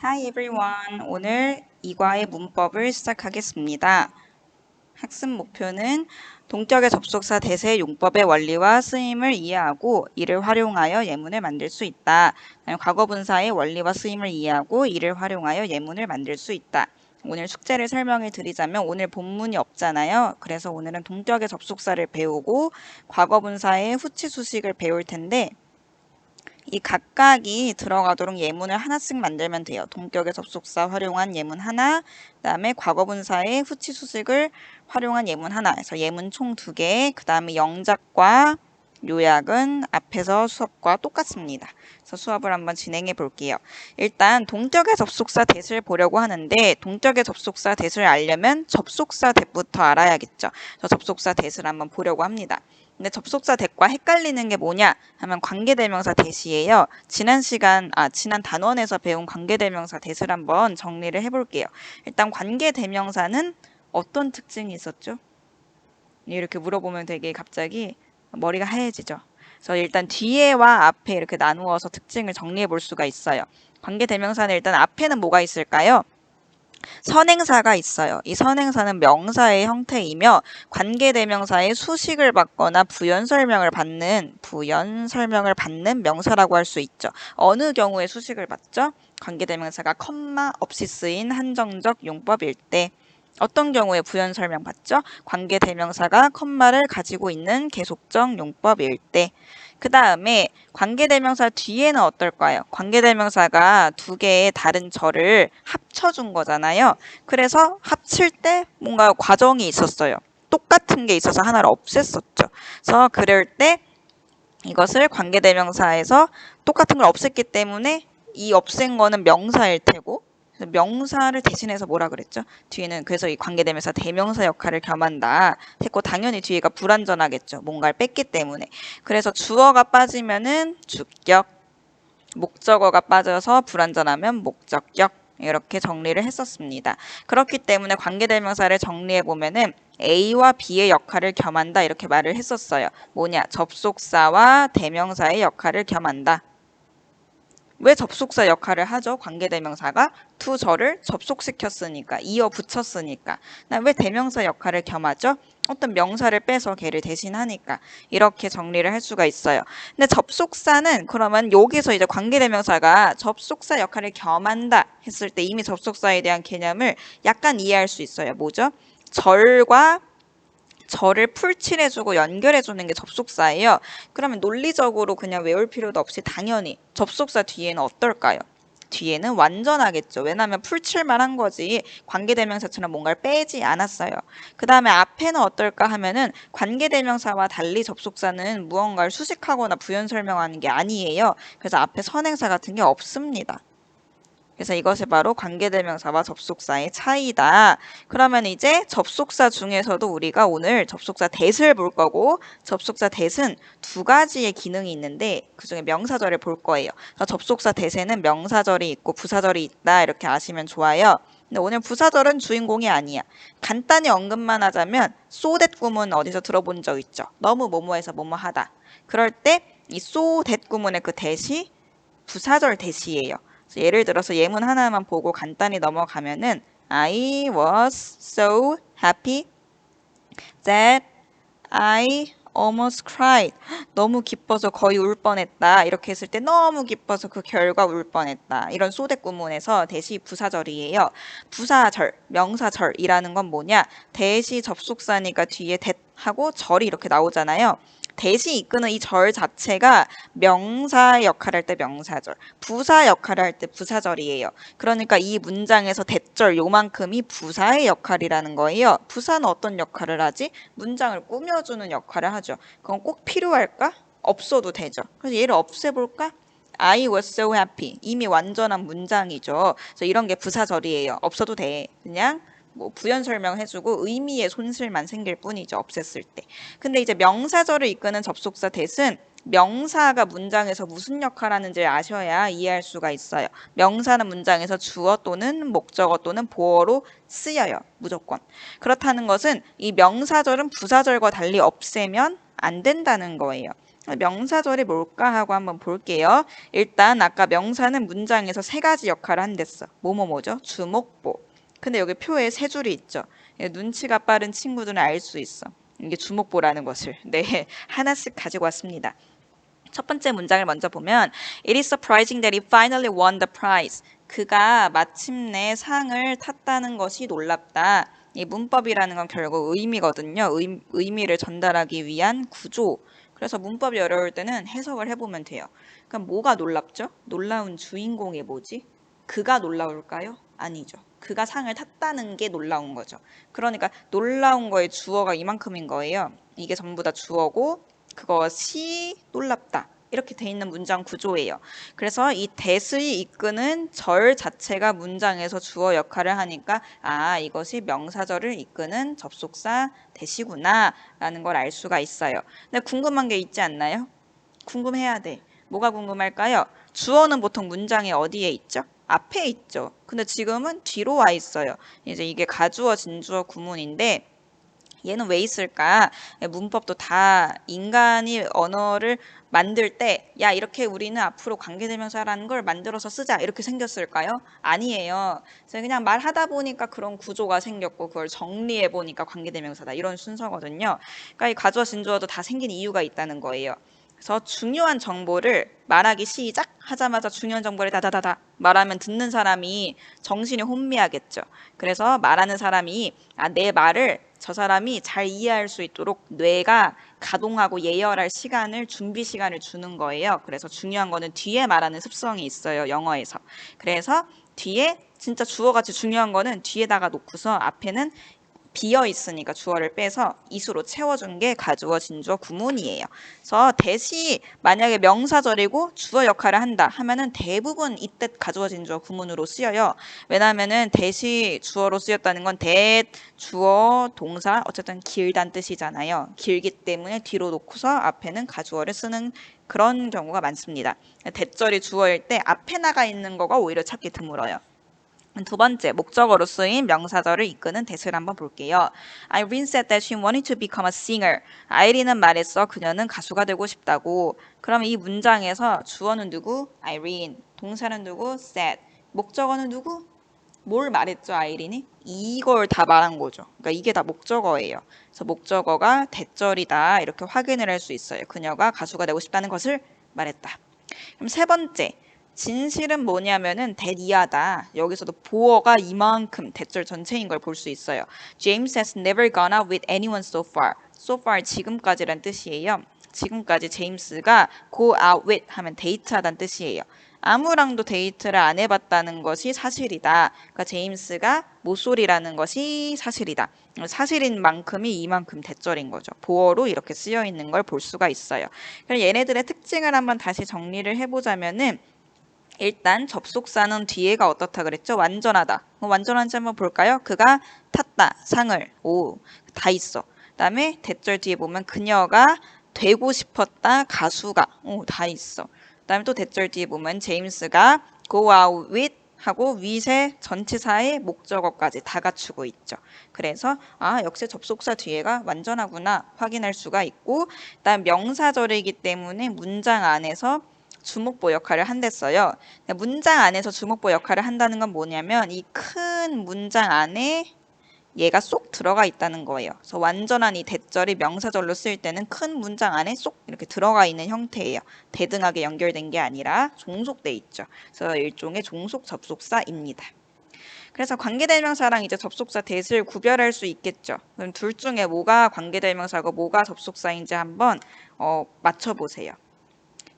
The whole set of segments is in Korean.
Hi everyone. 오늘 이과의 문법을 시작하겠습니다. 학습 목표는 동격의 접속사 대세 용법의 원리와 쓰임을 이해하고 이를 활용하여 예문을 만들 수 있다. 과거분사의 원리와 쓰임을 이해하고 이를 활용하여 예문을 만들 수 있다. 오늘 숙제를 설명을 드리자면 오늘 본문이 없잖아요. 그래서 오늘은 동격의 접속사를 배우고 과거분사의 후치 수식을 배울 텐데 이 각각이 들어가도록 예문을 하나씩 만들면 돼요. 동격의 접속사 활용한 예문 하나, 그다음에 과거분사의 후치 수식을 활용한 예문 하나. 그래서 예문 총 2개, 그다음에 영작과 요약은 앞에서 수업과 똑같습니다. 그래서 수업을 한번 진행해 볼게요. 일단 동격의 접속사 대수를 보려고 하는데 동격의 접속사 대수를 알려면 접속사 대부터 알아야겠죠. 그래서 접속사 대수를 한번 보려고 합니다. 근데 접속사 대과 헷갈리는 게 뭐냐 하면 관계대명사 대시예요. 지난 단원에서 배운 관계대명사 대시를 한번 정리를 해볼게요. 일단 관계대명사는 어떤 특징이 있었죠? 이렇게 물어보면 되게 갑자기 머리가 하얘지죠. 그래서 일단 뒤에와 앞에 이렇게 나누어서 특징을 정리해 볼 수가 있어요. 관계대명사는 일단 앞에는 뭐가 있을까요? 선행사가 있어요. 이 선행사는 명사의 형태이며 관계대명사의 수식을 받거나 부연 설명을 받는 명사라고 할 수 있죠. 어느 경우에 수식을 받죠? 관계대명사가 컴마 없이 쓰인 한정적 용법일 때. 어떤 경우에 부연 설명 받죠? 관계대명사가 컴마를 가지고 있는 계속적 용법일 때. 그 다음에 관계대명사 뒤에는 어떨까요? 관계대명사가 2개의 다른 절을 합쳐준 거잖아요. 그래서 합칠 때 뭔가 과정이 있었어요. 똑같은 게 있어서 하나를 없앴었죠. 그래서 그럴 때 이것을 관계대명사에서 똑같은 걸 없앴기 때문에 이 없앤 거는 명사일 테고 명사를 대신해서 뭐라 그랬죠? 뒤에는 그래서 이 관계대명사 대명사 역할을 겸한다 했고 당연히 뒤에가 불완전하겠죠. 뭔가를 뺐기 때문에. 그래서 주어가 빠지면은 주격, 목적어가 빠져서 불완전하면 목적격 이렇게 정리를 했었습니다. 그렇기 때문에 관계대명사를 정리해 보면은 A와 B의 역할을 겸한다 이렇게 말을 했었어요. 뭐냐? 접속사와 대명사의 역할을 겸한다. 왜 접속사 역할을 하죠? 관계대명사가 두 절을 접속시켰으니까, 이어 붙였으니까. 왜 대명사 역할을 겸하죠? 어떤 명사를 빼서 걔를 대신하니까. 이렇게 정리를 할 수가 있어요. 근데 접속사는 그러면 여기서 이제 관계대명사가 접속사 역할을 겸한다 했을 때 이미 접속사에 대한 개념을 약간 이해할 수 있어요. 뭐죠? 절을 풀칠해주고 연결해주는 게 접속사예요. 그러면 논리적으로 그냥 외울 필요도 없이 당연히 접속사 뒤에는 어떨까요? 뒤에는 완전하겠죠. 왜냐하면 풀칠만 한 거지 관계대명사처럼 뭔가를 빼지 않았어요. 그 다음에 앞에는 어떨까 하면은 관계대명사와 달리 접속사는 무언가를 수식하거나 부연 설명하는 게 아니에요. 그래서 앞에 선행사 같은 게 없습니다. 그래서 이것이 바로 관계대명사와 접속사의 차이다. 그러면 이제 접속사 중에서도 우리가 오늘 접속사 대을 볼 거고 접속사 대은 2가지의 기능이 있는데 그중에 명사절을 볼 거예요. 그래서 접속사 대에는 명사절이 있고 부사절이 있다 이렇게 아시면 좋아요. 근데 오늘 부사절은 주인공이 아니야. 간단히 언급만 하자면 so that 구문 어디서 들어본 적 있죠? 너무 뭐뭐해서 뭐뭐하다. 그럴 때 이 so that 구문의 그 대시 부사절 대시예요. 예를 들어서 예문 하나만 보고 간단히 넘어가면은 I was so happy that I almost cried. 너무 기뻐서 거의 울 뻔했다. 이렇게 했을 때 너무 기뻐서 그 결과 울 뻔했다. 이런 소댓 구문에서 대시 부사절이에요. 부사절, 명사절이라는 건 뭐냐? 대시 접속사니까 뒤에 that 하고 절이 이렇게 나오잖아요. 대시 이끄는 이 절 자체가 명사 역할을 할 때 명사절, 부사 역할을 할 때 부사절이에요. 그러니까 이 문장에서 대절 요만큼이 부사의 역할이라는 거예요. 부사는 어떤 역할을 하지? 문장을 꾸며주는 역할을 하죠. 그건 꼭 필요할까? 없어도 되죠. 그래서 얘를 없애볼까? I was so happy. 이미 완전한 문장이죠. 그래서 이런 게 부사절이에요. 없어도 돼. 그냥 뭐 부연 설명해주고 의미의 손실만 생길 뿐이죠. 없앴을 때. 근데 이제 명사절을 이끄는 접속사 대은 명사가 문장에서 무슨 역할을 하는지를 아셔야 이해할 수가 있어요. 명사는 문장에서 주어 또는 목적어 또는 보어로 쓰여요. 무조건. 그렇다는 것은 이 명사절은 부사절과 달리 없애면 안 된다는 거예요. 명사절이 뭘까 하고 한번 볼게요. 일단 아까 명사는 문장에서 세 가지 역할을 한댔어. 뭐죠? 주목보. 근데 여기 표에 세 줄이 있죠. 눈치가 빠른 친구들은 알 수 있어. 이게 주목보라는 것을. 네, 하나씩 가지고 왔습니다. 첫 번째 문장을 먼저 보면 It is surprising that he finally won the prize. 그가 마침내 상을 탔다는 것이 놀랍다. 이 문법이라는 건 결국 의미거든요. 의미를 전달하기 위한 구조. 그래서 문법이 어려울 때는 해석을 해보면 돼요. 그럼 뭐가 놀랍죠? 놀라운 주인공이 뭐지? 그가 놀라울까요? 아니죠. 그가 상을 탔다는 게 놀라운 거죠. 그러니까 놀라운 거의 주어가 이만큼인 거예요. 이게 전부 다 주어고 그것이 놀랍다. 이렇게 돼 있는 문장 구조예요. 그래서 이 that이 이끄는 절 자체가 문장에서 주어 역할을 하니까 이것이 명사절을 이끄는 접속사 that이구나 라는 걸 알 수가 있어요. 근데 궁금한 게 있지 않나요? 궁금해야 돼. 뭐가 궁금할까요? 주어는 보통 문장에 어디에 있죠? 앞에 있죠. 근데 지금은 뒤로 와 있어요. 이제 이게 가주어, 진주어 구문인데 얘는 왜 있을까? 문법도 다 인간이 언어를 만들 때, 야, 이렇게 우리는 앞으로 관계대명사라는 걸 만들어서 쓰자. 이렇게 생겼을까요? 아니에요. 그냥 말하다 보니까 그런 구조가 생겼고, 그걸 정리해 보니까 관계대명사다. 이런 순서거든요. 그러니까 이 가주어, 진주어도 다 생긴 이유가 있다는 거예요. 그래서 중요한 정보를 말하기 시작 하자마자 중요한 정보를 다다다다 말하면 듣는 사람이 정신이 혼미하겠죠. 그래서 말하는 사람이 내 말을 저 사람이 잘 이해할 수 있도록 뇌가 가동하고 예열할 시간을 준비 시간을 주는 거예요. 그래서 중요한 거는 뒤에 말하는 습성이 있어요. 영어에서. 그래서 뒤에 진짜 주어같이 중요한 거는 뒤에다가 놓고서 앞에는 비어 있으니까 주어를 빼서 이수로 채워준 게 가주어, 진주어 구문이에요. 그래서 that이 만약에 명사절이고 주어 역할을 한다 하면은 대부분 이때 가주어, 진주어 구문으로 쓰여요. 왜냐하면은 that이 주어로 쓰였다는 건 that, 주어, 동사 어쨌든 길다는 뜻이잖아요. 길기 때문에 뒤로 놓고서 앞에는 가주어를 쓰는 그런 경우가 많습니다. that절이 주어일 때 앞에 나가 있는 거가 오히려 찾기 드물어요. 두 번째, 목적어로 쓰인 명사절을 이끄는 that을 한번 볼게요. Irene said that she wanted to become a singer. 아이린은 말했어. 그녀는 가수가 되고 싶다고. 그럼 이 문장에서 주어는 누구? Irene. 동사는 누구? said. 목적어는 누구? 뭘 말했죠, 아이린이? 이걸 다 말한 거죠. 그러니까 이게 다 목적어예요. 그래서 목적어가 that절이다. 이렇게 확인을 할 수 있어요. 그녀가 가수가 되고 싶다는 것을 말했다. 그럼 세 번째. 진실은 뭐냐면은 that이하다. 여기서도 보어가 이만큼 that절 전체인 걸 볼 수 있어요. James has never gone out with anyone so far. So far 지금까지란 뜻이에요. 지금까지 제임스가 go out with 하면 데이트하다는 뜻이에요. 아무랑도 데이트를 안 해봤다는 것이 사실이다. 그러니까 제임스가 모쏠이라는 것이 사실이다. 사실인 만큼이 이만큼 that절인 거죠. 보어로 이렇게 쓰여 있는 걸 볼 수가 있어요. 그럼 얘네들의 특징을 한번 다시 정리를 해보자면은 일단 접속사는 뒤에가 어떻다 그랬죠? 완전하다. 완전한지 한번 볼까요? 그가 탔다. 상을. 오, 다 있어. 그다음에 that절 뒤에 보면 그녀가 되고 싶었다. 가수가. 오, 다 있어. 그다음에 또 that절 뒤에 보면 제임스가 go out with 하고 with의 전치사의 목적어까지 다 갖추고 있죠. 그래서 역시 접속사 뒤에가 완전하구나 확인할 수가 있고 그다음 명사절이기 때문에 문장 안에서 주목보 역할을 한댔어요. 문장 안에서 주목보 역할을 한다는 건 뭐냐면 이 큰 문장 안에 얘가 쏙 들어가 있다는 거예요. 그래서 완전한 이 that절이 명사절로 쓰일 때는 큰 문장 안에 쏙 이렇게 들어가 있는 형태예요. 대등하게 연결된 게 아니라 종속돼 있죠. 그래서 일종의 종속 접속사입니다. 그래서 관계대명사랑 이제 접속사 that을 구별할 수 있겠죠. 그럼 둘 중에 뭐가 관계대명사고 뭐가 접속사인지 한번 맞춰보세요.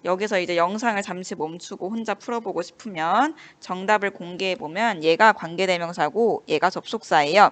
여기서 이제 영상을 잠시 멈추고 혼자 풀어보고 싶으면 정답을 공개해보면 얘가 관계대명사고 얘가 접속사예요.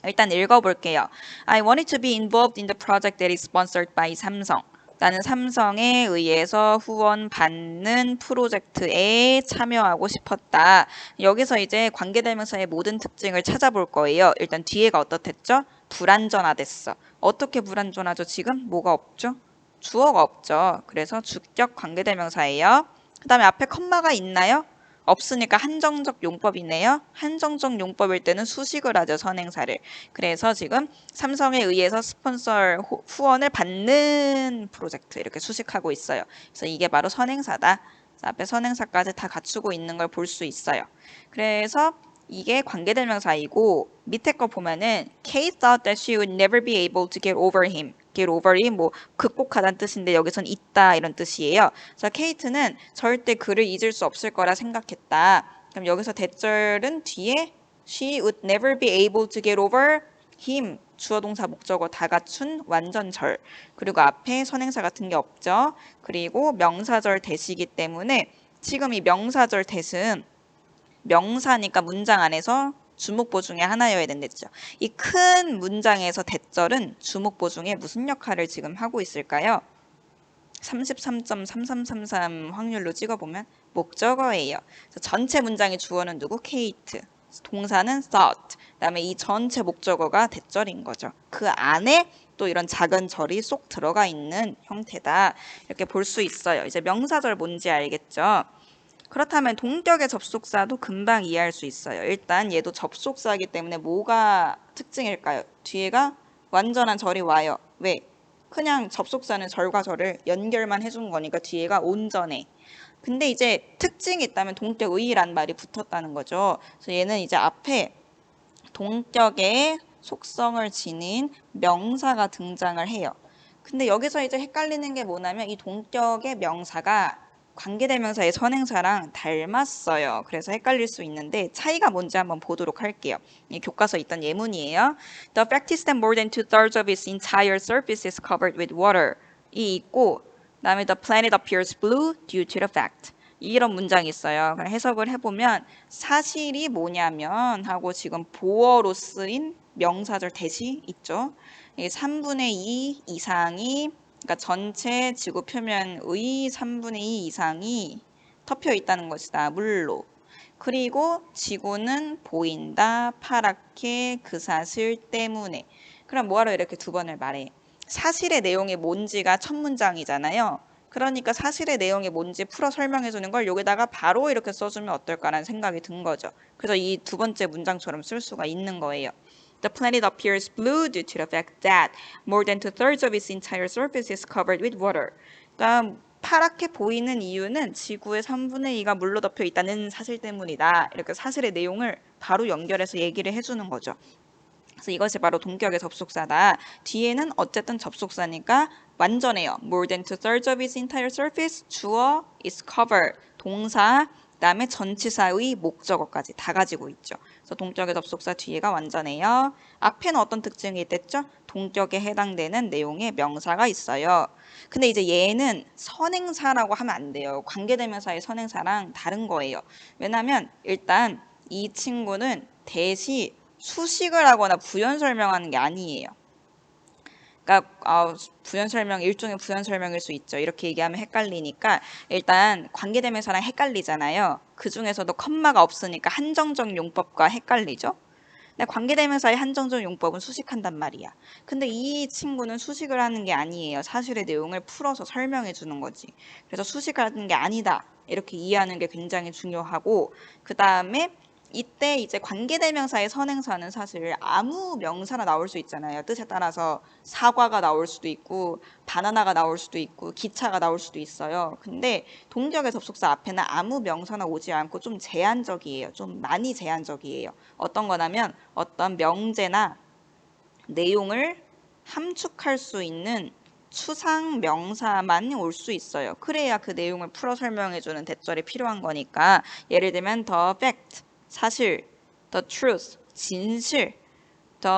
일단 읽어볼게요. I wanted to be involved in the project that is sponsored by 삼성. 나는 삼성에 의해서 후원받는 프로젝트에 참여하고 싶었다. 여기서 이제 관계대명사의 모든 특징을 찾아볼 거예요. 일단 뒤에가 어떻댔죠? 불완전하댔어. 어떻게 불완전하죠? 지금 뭐가 없죠? 주어가 없죠. 그래서 주격 관계대명사예요. 그 다음에 앞에 컴마가 있나요? 없으니까 한정적 용법이네요. 한정적 용법일 때는 수식을 하죠, 선행사를. 그래서 지금 삼성에 의해서 스폰서 후원을 받는 프로젝트 이렇게 수식하고 있어요. 그래서 이게 바로 선행사다. 앞에 선행사까지 다 갖추고 있는 걸 볼 수 있어요. 그래서 이게 관계대명사이고 밑에 거 보면은 Kate thought that she would never be able to get over him. get over이 뭐 극복하다는 뜻인데 여기선 있다 이런 뜻이에요. 그래서 케이트는 절대 그를 잊을 수 없을 거라 생각했다. 그럼 여기서 대절은 뒤에 she would never be able to get over him. 주어 동사 목적어 다 갖춘 완전절. 그리고 앞에 선행사 같은 게 없죠. 그리고 명사절 대시기 때문에 지금 이 명사절 대신 명사니까 문장 안에서 주목보 중에 하나여야 된댔죠. 이 큰 문장에서 대절은 주목보 중에 무슨 역할을 지금 하고 있을까요? 33.3333 확률로 찍어보면 목적어예요. 전체 문장의 주어는 누구? 케이트. 동사는 thought. 그다음에 이 전체 목적어가 대절인 거죠. 그 안에 또 이런 작은 절이 쏙 들어가 있는 형태다. 이렇게 볼 수 있어요. 이제 명사절 뭔지 알겠죠? 그렇다면 동격의 접속사도 금방 이해할 수 있어요. 일단 얘도 접속사이기 때문에 뭐가 특징일까요? 뒤에가 완전한 절이 와요. 왜? 그냥 접속사는 절과 절을 연결만 해준 거니까 뒤에가 온전해. 근데 이제 특징이 있다면 동격의란 말이 붙었다는 거죠. 그래서 얘는 이제 앞에 동격의 속성을 지닌 명사가 등장을 해요. 근데 여기서 이제 헷갈리는 게 뭐냐면 이 동격의 명사가 관계대명사의 선행사랑 닮았어요. 그래서 헷갈릴 수 있는데 차이가 뭔지 한번 보도록 할게요. 이 교과서에 있던 예문이에요. The fact is that more than 2/3 of its entire surface is covered with water. 이 있고 그다음에 the planet appears blue due to the fact. 이런 문장이 있어요. 그럼 해석을 해보면 사실이 뭐냐면 하고 지금 보어로 쓰인 명사절 대시 있죠. 이게 3분의 2 이상이 그러니까 전체 지구 표면의 3분의 2 이상이 덮여 있다는 것이다. 물로. 그리고 지구는 보인다. 파랗게 그 사실 때문에. 그럼 뭐하러 이렇게 두 번을 말해? 사실의 내용이 뭔지가 첫 문장이잖아요. 그러니까 사실의 내용이 뭔지 풀어 설명해 주는 걸 여기다가 바로 이렇게 써주면 어떨까라는 생각이 든 거죠. 그래서 이 두 번째 문장처럼 쓸 수가 있는 거예요. The planet appears blue due to the fact that more than 2/3 of its entire surface is covered with water. 그러니까 파랗게 보이는 이유는 지구의 3분의 2가 물로 덮여 있다는 사실 때문이다. 이렇게 사실의 내용을 바로 연결해서 얘기를 해주는 거죠. 그래서 이것이 바로 동격의 접속사다. 뒤에는 어쨌든 접속사니까 완전해요. More than 2/3 of its entire surface. 주어 is covered. 동사 그다음에 전치사의 목적어까지 다 가지고 있죠. 그래서 동격의 접속사 뒤에가 완전해요. 앞에는 어떤 특징이 있댔죠? 동격에 해당되는 내용의 명사가 있어요. 근데 이제 얘는 선행사라고 하면 안 돼요. 관계대명사의 선행사랑 다른 거예요. 왜냐면 일단 이 친구는 대시 수식을 하거나 부연 설명하는 게 아니에요. 그러니까 부연 설명 일종의 부연 설명일 수 있죠. 이렇게 얘기하면 헷갈리니까 일단 관계대명사랑 헷갈리잖아요. 그 중에서도 컴마가 없으니까 한정적 용법과 헷갈리죠. 근데 관계대명사의 한정적 용법은 수식한단 말이야. 근데 이 친구는 수식을 하는 게 아니에요. 사실의 내용을 풀어서 설명해 주는 거지. 그래서 수식하는 게 아니다. 이렇게 이해하는 게 굉장히 중요하고 그 다음에 이때 이제 관계대명사의 선행사는 사실 아무 명사나 나올 수 있잖아요. 뜻에 따라서 사과가 나올 수도 있고 바나나가 나올 수도 있고 기차가 나올 수도 있어요. 근데 동격의 접속사 앞에는 아무 명사나 오지 않고 좀 제한적이에요. 좀 많이 제한적이에요. 어떤 거냐면 어떤 명제나 내용을 함축할 수 있는 추상 명사만 올 수 있어요. 그래야 그 내용을 풀어 설명해주는 대절이 필요한 거니까 예를 들면 the fact 사실, the truth, 진실, the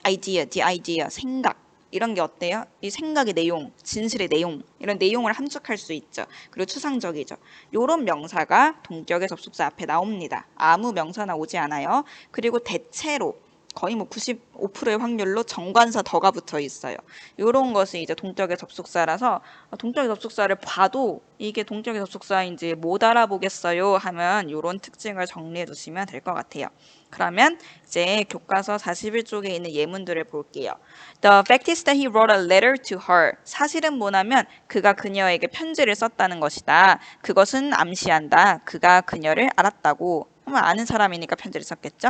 idea, 생각 이런 게 어때요? 이 생각의 내용, 진실의 내용 이런 내용을 함축할 수 있죠. 그리고 추상적이죠. 이런 명사가 동격의 접속사 앞에 나옵니다. 아무 명사나 오지 않아요. 그리고 대체로 거의 뭐 95%의 확률로 정관사 더가 붙어 있어요. 이런 것이 이제 동격의 접속사라서 동격의 접속사를 봐도 이게 동격의 접속사인지 못 알아보겠어요 하면 이런 특징을 정리해 두시면 될 것 같아요. 그러면 이제 교과서 41쪽에 있는 예문들을 볼게요. The fact is that he wrote a letter to her. 사실은 뭐냐면 그가 그녀에게 편지를 썼다는 것이다. 그것은 암시한다. 그가 그녀를 알았다고. 아는 사람이니까 편지를 썼겠죠?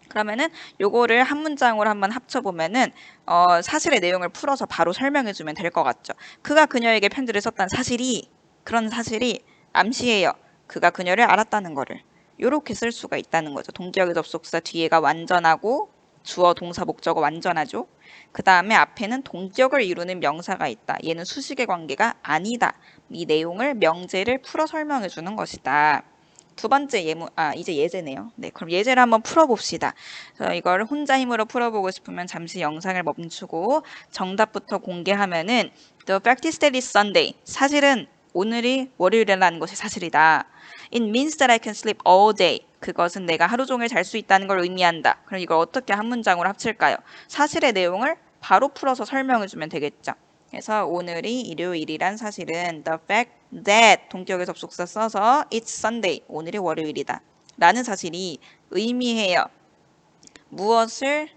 그러면은 요거를 한 문장으로 한번 합쳐보면은 사실의 내용을 풀어서 바로 설명해주면 될 것 같죠. 그가 그녀에게 편지를 썼다는 사실이 그런 사실이 암시해요. 그가 그녀를 알았다는 거를. 요렇게 쓸 수가 있다는 거죠. 동격의 접속사 뒤에가 완전하고 주어 동사 목적어 완전하죠. 그 다음에 앞에는 동격을 이루는 명사가 있다. 얘는 수식의 관계가 아니다. 이 내용을 명제를 풀어 설명해 주는 것이다. 두 번째 예문, 이제 예제네요. 네, 그럼 예제를 한번 풀어봅시다. 이걸 혼자 힘으로 풀어보고 싶으면 잠시 영상을 멈추고 정답부터 공개하면은 The fact is that it's Sunday. 사실은 오늘이 월요일이라는 것이 사실이다. It means that I can sleep all day. 그것은 내가 하루 종일 잘 수 있다는 걸 의미한다. 그럼 이걸 어떻게 한 문장으로 합칠까요? 사실의 내용을 바로 풀어서 설명해주면 되겠죠. 그래서 오늘이 일요일이란 사실은 the fact that 동격의 접속사 써서 it's Sunday 오늘이 월요일이다 라는 사실이 의미해요. 무엇을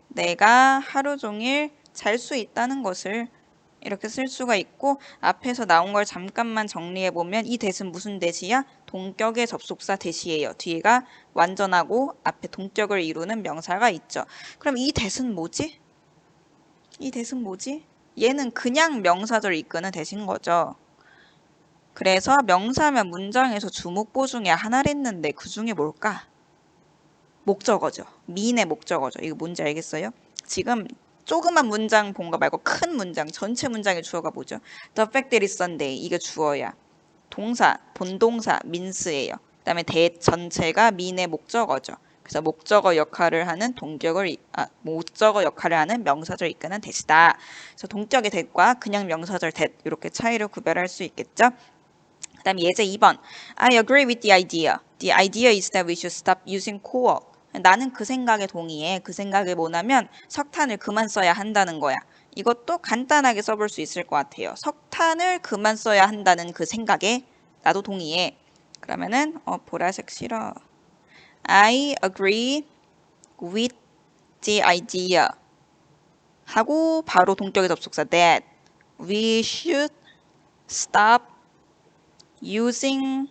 내가 하루 종일 잘 수 있다는 것을 이렇게 쓸 수가 있고 앞에서 나온 걸 잠깐만 정리해 보면 이 that은 무슨 that이야? 동격의 접속사 that이에요. 뒤에가 완전하고 앞에 동격을 이루는 명사가 있죠. 그럼 이 that은 뭐지? 이 that은 뭐지? 얘는 그냥 명사절 이끄는 대신 거죠. 그래서 명사면 문장에서 주목보 중에 하나를 했는데 그 중에 뭘까? 목적어죠. mean의 목적어죠. 이거 뭔지 알겠어요? 지금 조그만 문장 본 거 말고 큰 문장, 전체 문장의 주어가 뭐죠? The fact that it's Sunday. 이게 주어야. 동사, 본동사, means예요. 그 다음에 that 전체가 mean의 목적어죠. 그래서 목적어 역할을 하는 목적어 역할을 하는 명사절 이끄는 that이다. 그래서 동격의 that과 그냥 명사절 that 이렇게 차이를 구별할 수 있겠죠. 그 다음에 예제 2번. I agree with the idea. The idea is that we should stop using coal. 나는 그 생각에 동의해. 그 생각이 뭐냐면 석탄을 그만 써야 한다는 거야. 이것도 간단하게 써볼 수 있을 것 같아요. 석탄을 그만 써야 한다는 그 생각에 나도 동의해. 그러면은 보라색 싫어. I agree with the idea 하고 바로 동격의 접속사 that we should stop using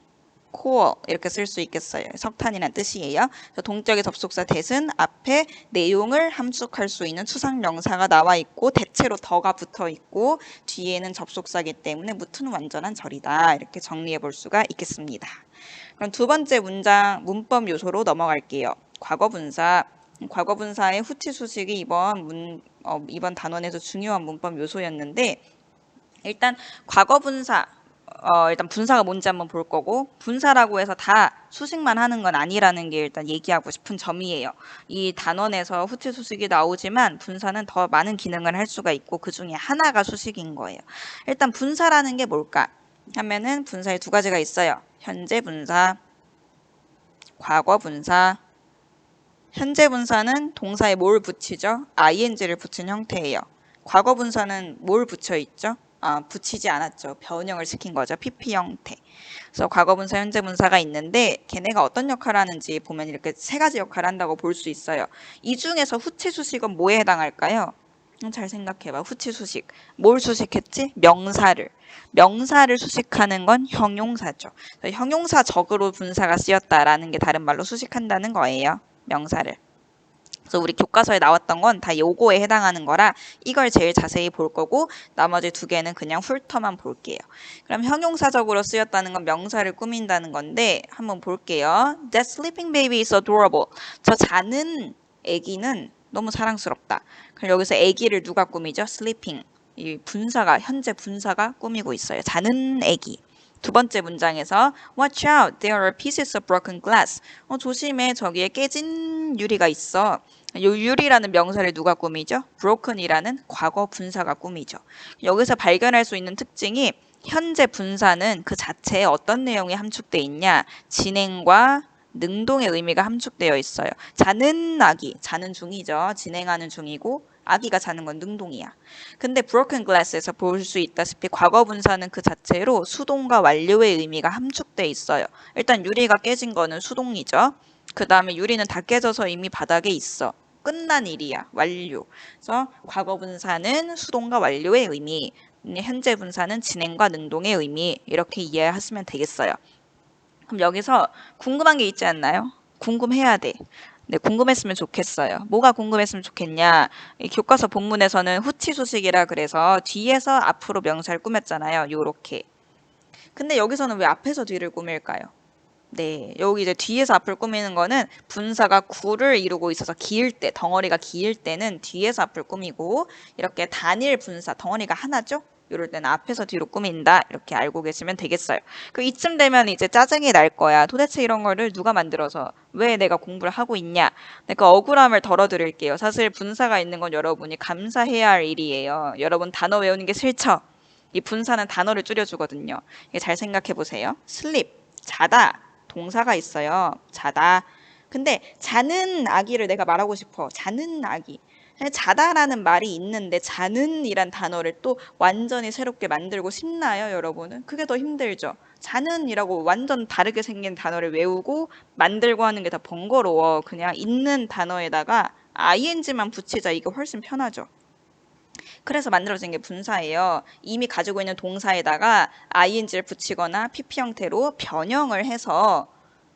coal 이렇게 쓸 수 있겠어요. 석탄이란 뜻이에요. 동격의 접속사 that은 앞에 내용을 함축할 수 있는 추상명사가 나와 있고 대체로 더가 붙어 있고 뒤에는 접속사이기 때문에 무투는 완전한 절이다. 이렇게 정리해 볼 수가 있겠습니다. 그럼 두 번째 문장 문법 요소로 넘어갈게요. 과거분사. 과거분사의 후치 수식이 이번 단원에서 중요한 문법 요소였는데 일단 과거분사 일단 분사가 뭔지 한번 볼 거고 분사라고 해서 다 수식만 하는 건 아니라는 게 일단 얘기하고 싶은 점이에요. 이 단원에서 후치 수식이 나오지만 분사는 더 많은 기능을 할 수가 있고 그 중에 하나가 수식인 거예요. 일단 분사라는 게 뭘까? 하면은 분사에 두 가지가 있어요. 현재 분사, 과거 분사. 현재 분사는 동사에 뭘 붙이죠? ing를 붙인 형태예요. 과거 분사는 뭘 붙여 있죠? 붙이지 않았죠. 변형을 시킨 거죠. pp 형태. 그래서 과거 분사, 현재 분사가 있는데 걔네가 어떤 역할을 하는지 보면 이렇게 세 가지 역할을 한다고 볼 수 있어요. 이 중에서 후치 수식은 뭐에 해당할까요? 잘 생각해봐. 후치 수식. 뭘 수식했지? 명사를. 명사를 수식하는 건 형용사죠. 형용사적으로 분사가 쓰였다라는 게 다른 말로 수식한다는 거예요. 명사를. 그래서 우리 교과서에 나왔던 건 다 요거에 해당하는 거라 이걸 제일 자세히 볼 거고 나머지 두 개는 그냥 훑어만 볼게요. 그럼 형용사적으로 쓰였다는 건 명사를 꾸민다는 건데 한번 볼게요. That sleeping baby is adorable. 저 자는 아기는 너무 사랑스럽다. 그럼 여기서 아기를 누가 꾸미죠? sleeping. 이 분사가 현재 분사가 꾸미고 있어요. 자는 아기. 두 번째 문장에서 Watch out, there are pieces of broken glass. 조심해, 저기에 깨진 유리가 있어. 이 유리라는 명사를 누가 꾸미죠? broken이라는 과거 분사가 꾸미죠. 여기서 발견할 수 있는 특징이 현재 분사는 그 자체에 어떤 내용이 함축돼 있냐? 진행과 능동의 의미가 함축되어 있어요. 자는 아기, 자는 중이죠. 진행하는 중이고 아기가 자는 건 능동이야. 근데 broken glass에서 볼 수 있다시피 과거 분사는 그 자체로 수동과 완료의 의미가 함축돼 있어요. 일단 유리가 깨진 거는 수동이죠. 그 다음에 유리는 다 깨져서 이미 바닥에 있어. 끝난 일이야. 완료. 그래서 과거 분사는 수동과 완료의 의미, 현재 분사는 진행과 능동의 의미 이렇게 이해하시면 되겠어요. 그럼 여기서 궁금한 게 있지 않나요? 궁금해야 돼. 네, 궁금했으면 좋겠어요. 뭐가 궁금했으면 좋겠냐? 이 교과서 본문에서는 후치수식이라 그래서 뒤에서 앞으로 명사를 꾸몄잖아요. 요렇게. 근데 여기서는 왜 앞에서 뒤를 꾸밀까요? 네, 여기 이제 뒤에서 앞을 꾸미는 거는 분사가 구를 이루고 있어서 길 때, 덩어리가 길 때는 뒤에서 앞을 꾸미고 이렇게 단일 분사, 덩어리가 하나죠? 이럴 때는 앞에서 뒤로 꾸민다. 이렇게 알고 계시면 되겠어요. 그 이쯤 되면 이제 짜증이 날 거야. 도대체 이런 거를 누가 만들어서 왜 내가 공부를 하고 있냐? 그 억울함을 덜어드릴게요. 사실 분사가 있는 건 여러분이 감사해야 할 일이에요. 여러분 단어 외우는 게 싫죠? 이 분사는 단어를 줄여주거든요. 이게 잘 생각해 보세요. sleep, 자다. 동사가 있어요. 자다. 근데 자는 아기를 내가 말하고 싶어. 자는 아기. 자다라는 말이 있는데 자는이란 단어를 또 완전히 새롭게 만들고 싶나요, 여러분은? 그게 더 힘들죠. 자는이라고 완전 다르게 생긴 단어를 외우고 만들고 하는 게 더 번거로워. 그냥 있는 단어에다가 ing만 붙이자. 이게 훨씬 편하죠. 그래서 만들어진 게 분사예요. 이미 가지고 있는 동사에다가 ing를 붙이거나 pp 형태로 변형을 해서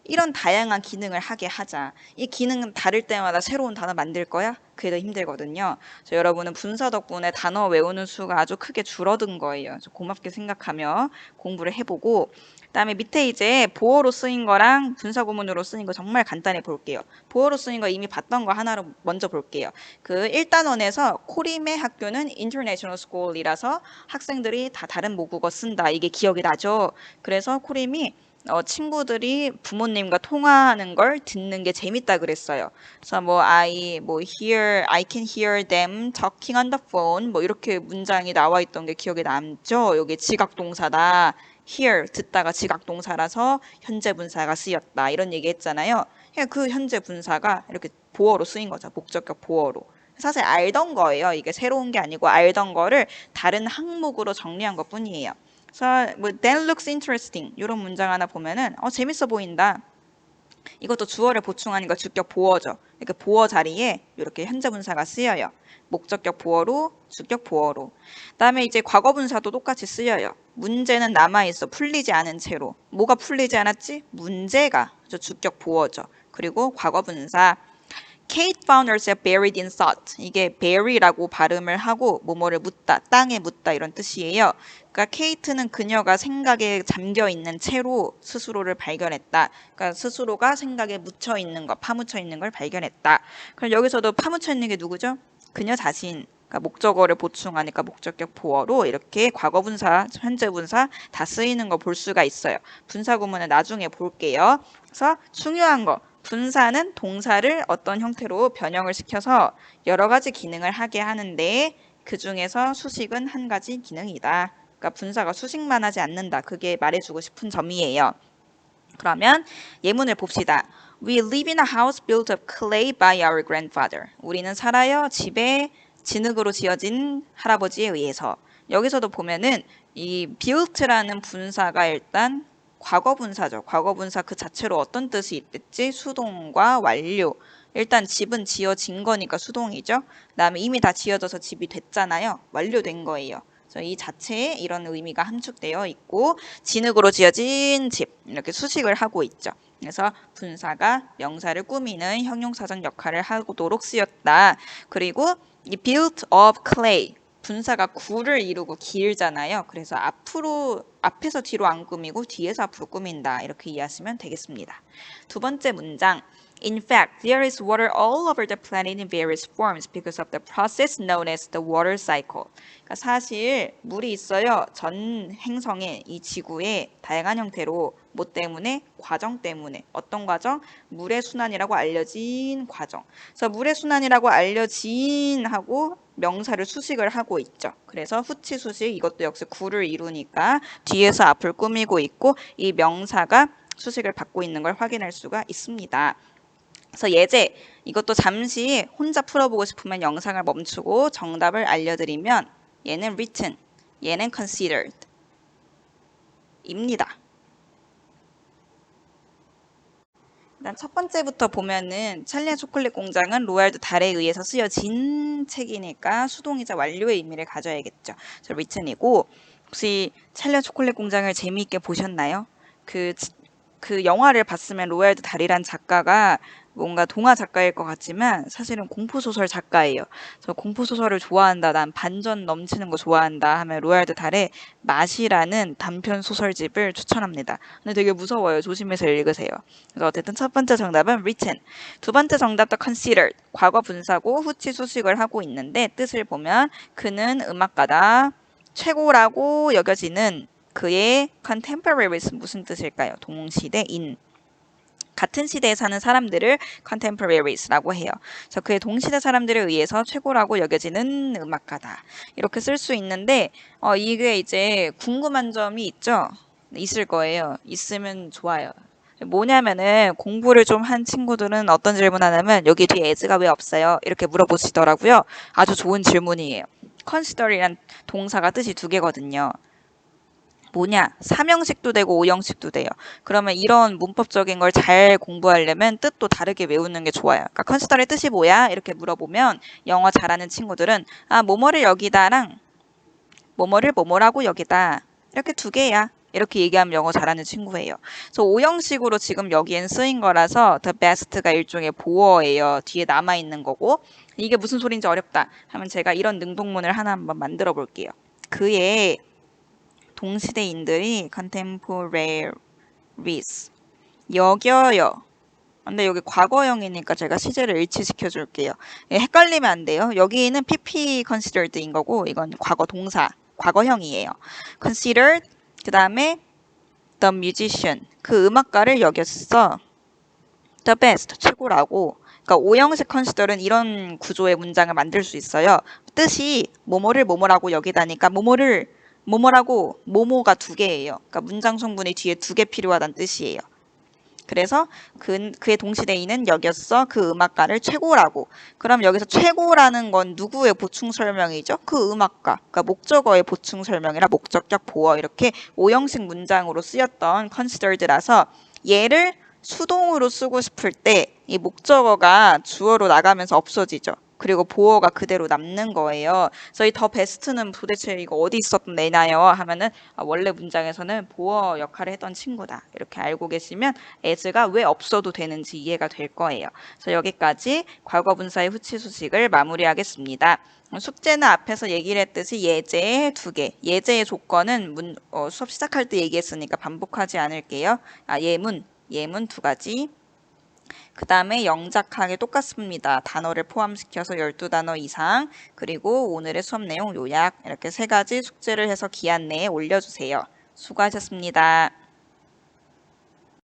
이런 다양한 기능을 하게 하자. 이 기능은 다를 때마다 새로운 단어 만들 거야? 그게 더 힘들거든요. 그래서 여러분은 분사 덕분에 단어 외우는 수가 아주 크게 줄어든 거예요. 고맙게 생각하며 공부를 해보고 그다음에 밑에 이제 보어로 쓰인 거랑 분사 구문으로 쓰인 거 정말 간단히 볼게요. 보어로 쓰인 거 이미 봤던 거 하나로 먼저 볼게요. 그 1단원에서 코림의 학교는 International School이라서 학생들이 다 다른 모국어 쓴다. 이게 기억이 나죠? 그래서 코림이 친구들이 부모님과 통화하는 걸 듣는 게 재밌다 그랬어요. 그래서 I can hear them talking on the phone 뭐 이렇게 문장이 나와 있던 게 기억에 남죠. 여기 지각동사다. hear 듣다가 지각동사라서 현재 분사가 쓰였다. 이런 얘기 했잖아요. 그 현재 분사가 이렇게 보어로 쓰인 거죠. 목적격 보어로. 사실 알던 거예요. 이게 새로운 게 아니고 알던 거를 다른 항목으로 정리한 것 뿐이에요. 그래서 that looks interesting 이런 문장 하나 보면은 재밌어 보인다. 이것도 주어를 보충하니까 주격 보어죠. 이렇게 보어 자리에 이렇게 현재 분사가 쓰여요. 목적격 보어로, 주격 보어로. 그다음에 이제 과거 분사도 똑같이 쓰여요. 문제는 남아있어. 풀리지 않은 채로. 뭐가 풀리지 않았지? 문제가. 주격 보어죠. 그리고 과거 분사. Kate found herself buried in thought. 이게 bury라고 발음을 하고 뭐뭐를 묻다, 땅에 묻다 이런 뜻이에요. 그러니까 케이트는 그녀가 생각에 잠겨 있는 채로 스스로를 발견했다. 그러니까 스스로가 생각에 묻혀 있는 것, 파묻혀 있는 걸 발견했다. 그럼 여기서도 파묻혀 있는 게 누구죠? 그녀 자신. 그러니까 목적어를 보충하니까 목적격 보어로 이렇게 과거 분사, 현재 분사 다 쓰이는 거 볼 수가 있어요. 분사 구문은 나중에 볼게요. 그래서 중요한 거. 분사는 동사를 어떤 형태로 변형을 시켜서 여러 가지 기능을 하게 하는데 그 중에서 수식은 한 가지 기능이다. 그러니까 분사가 수식만 하지 않는다. 그게 말해주고 싶은 점이에요. 그러면 예문을 봅시다. We live in a house built of clay by our grandfather. 우리는 살아요. 집에 진흙으로 지어진 할아버지에 의해서. 여기서도 보면은 이 built라는 분사가 일단 과거 분사죠. 과거 분사 그 자체로 어떤 뜻이 있겠지? 수동과 완료. 일단 집은 지어진 거니까 수동이죠. 그다음에 이미 다 지어져서 집이 됐잖아요. 완료된 거예요. 그래서 이 자체에 이런 의미가 함축되어 있고 진흙으로 지어진 집 이렇게 수식을 하고 있죠. 그래서 분사가 명사를 꾸미는 형용사적 역할을 하도록 쓰였다. 그리고 이 built of clay 분사가 구를 이루고 길잖아요. 그래서 앞에서 뒤로 안 꾸미고 뒤에서 앞으로 꾸민다. 이렇게 이해하시면 되겠습니다. 두 번째 문장. In fact, there is water all over the planet in various forms because of the process known as the water cycle. 그러니까 사실 물이 있어요. 전 행성에 이 지구에 다양한 형태로 뭐 때문에? 과정 때문에. 어떤 과정? 물의 순환이라고 알려진 과정. 그래서 물의 순환이라고 알려진 하고 명사를 수식을 하고 있죠. 그래서 후치 수식 이것도 역시 구를 이루니까 뒤에서 앞을 꾸미고 있고 이 명사가 수식을 받고 있는 걸 확인할 수가 있습니다. 그래서 예제, 이것도 잠시 혼자 풀어보고 싶으면 영상을 멈추고 정답을 알려드리면 얘는 written, 얘는 considered 입니다. 일단 첫 번째부터 보면은 찰리의 초콜릿 공장은 로알드 달에 의해서 쓰여진 책이니까 수동이자 완료의 의미를 가져야겠죠. 그래서 written이고, 혹시 찰리의 초콜릿 공장을 재미있게 보셨나요? 그 영화를 봤으면 로알드 달이란 작가가 뭔가 동화 작가일 것 같지만 사실은 공포소설 작가예요. 저 공포소설을 좋아한다, 난 반전 넘치는 거 좋아한다 하면 로알드 달의 맛이라는 단편 소설집을 추천합니다. 근데 되게 무서워요. 조심해서 읽으세요. 그래서 어쨌든 첫 번째 정답은 written. 두 번째 정답도 considered. 과거 분사고 후치 수식을 하고 있는데 뜻을 보면 그는 음악가다. 최고라고 여겨지는 그의 contemporaries 무슨 뜻일까요? 동시대인. 같은 시대에 사는 사람들을 contemporaries라고 해요. 그래서 그의 동시대 사람들에 의해서 최고라고 여겨지는 음악가다. 이렇게 쓸 수 있는데 이게 이제 궁금한 점이 있죠? 있을 거예요. 있으면 좋아요. 뭐냐면은 공부를 좀 한 친구들은 어떤 질문 하냐면 여기 뒤에 as가 왜 없어요? 이렇게 물어보시더라고요. 아주 좋은 질문이에요. consider이란 동사가 뜻이 두 개거든요. 뭐냐? 3형식도 되고 5형식도 돼요. 그러면 이런 문법적인 걸 잘 공부하려면 뜻도 다르게 외우는 게 좋아요. 그러니까 consider의 뜻이 뭐야? 이렇게 물어보면 영어 잘하는 친구들은 뭐뭐를 여기다랑 뭐뭐를 뭐뭐라고 여기다 이렇게 두 개야. 이렇게 얘기하면 영어 잘하는 친구예요. 그래서 5형식으로 지금 여기엔 쓰인 거라서 the best가 일종의 보어예요. 뒤에 남아있는 거고 이게 무슨 소리인지 어렵다 하면 제가 이런 능동문을 하나 한번 만들어 볼게요. 그의 동시대인들이 contemporaries 여겨요. 근데 여기 과거형이니까 제가 시제를 일치시켜 줄게요. 헷갈리면 안 돼요. 여기는 PP considered인 거고 이건 과거 동사, 과거형이에요. considered 그 다음에 the musician 그 음악가를 여겼어. the best 최고라고. 그러니까 5형식 consider은 이런 구조의 문장을 만들 수 있어요. 뜻이 뭐뭐를 뭐뭐라고 여기다니까 뭐뭐라고 뭐뭐가 두 개예요. 그러니까 문장 성분이 뒤에 두 개 필요하다는 뜻이에요. 그래서 그의 동시대인은 여겼어 그 음악가를 최고라고. 그럼 여기서 최고라는 건 누구의 보충 설명이죠? 그 음악가. 그러니까 목적어의 보충 설명이라 목적격 보어 이렇게 5형식 문장으로 쓰였던 considered라서 얘를 수동으로 쓰고 싶을 때 이 목적어가 주어로 나가면서 없어지죠. 그리고 보어가 그대로 남는 거예요. 그래서 이 더 베스트는 도대체 이거 어디 있었던 애나요? 하면은 원래 문장에서는 보어 역할을 했던 친구다. 이렇게 알고 계시면 as가 왜 없어도 되는지 이해가 될 거예요. 그래서 여기까지 과거 분사의 후치 수식을 마무리하겠습니다. 숙제는 앞에서 얘기를 했듯이 예제 두 개. 예제의 조건은 수업 시작할 때 얘기했으니까 반복하지 않을게요. 예문 두 가지. 그 다음에 영작하기 똑같습니다. 단어를 포함시켜서 12단어 이상, 그리고 오늘의 수업 내용 요약 이렇게 세 가지 숙제를 해서 기한 내에 올려주세요. 수고하셨습니다.